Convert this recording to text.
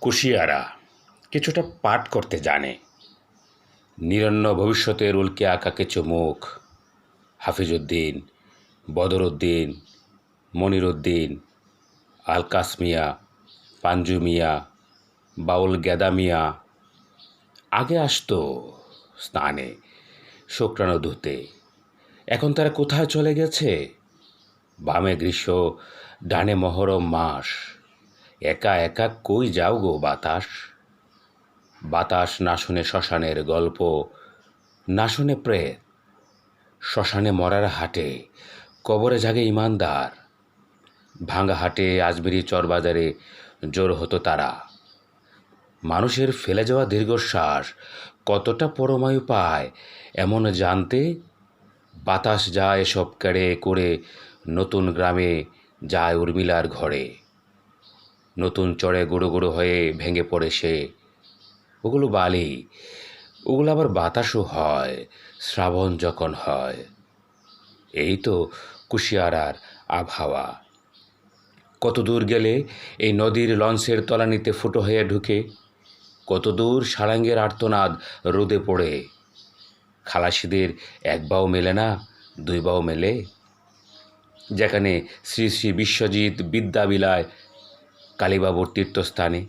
কুশিয়ারা কিছুটা পাঠ করতে জানে। নিরন্ন ভবিষ্যতের উল্কে আঁকা কিছু মুখ, হাফিজউদ্দিন, বদরউদ্দিন, মনিরউদ্দিন, আলকাস মিয়া, পাঞ্জু মিয়া, বাউল গেদা মিয়া। আগে আসতো স্নানে, শুক্রাণু ধুতে। এখন তারা কোথায় চলে গেছে? বামে গ্রীষ্ম, ডানে মহরম মাস। একা একা কই যাও গো বাতাস? বাতাস না শুনে শ্মশানের গল্প, না শুনে প্রেত। শ্মশানে মরার হাটে, কবরে জাগে ইমানদার। ভাঙা হাটে, আজমেরি চরবাজারে জোর হতো তারা। মানুষের ফেলে যাওয়া দীর্ঘশ্বাস কতটা পরমায়ু পায় এমন জানতে বাতাস যায় সব কেড়ে করে। নতুন গ্রামে যায় উর্মিলার ঘরে। নতুন চড়ে গুঁড়ো গুঁড়ো হয়ে ভেঙে পড়ে সে। ওগুলো বালি, ওগুলো আবার বাতাসও হয় শ্রাবণ যখন হয়। এই তো কুশিয়ারার আবহাওয়া। কত দূর গেলে এই নদীর লঞ্চের তলানিতে ফুটো হয়ে ঢুকে, কত দূর সারাঙ্গের আর্তনাদ রোদে পড়ে। খালাসিদের এক বাও মেলে না, দুই বাও মেলে। যেখানে শ্রী শ্রী বিশ্বজিৎ বিদ্যা বিলায় কালীবাবুর তীর্থস্থানে।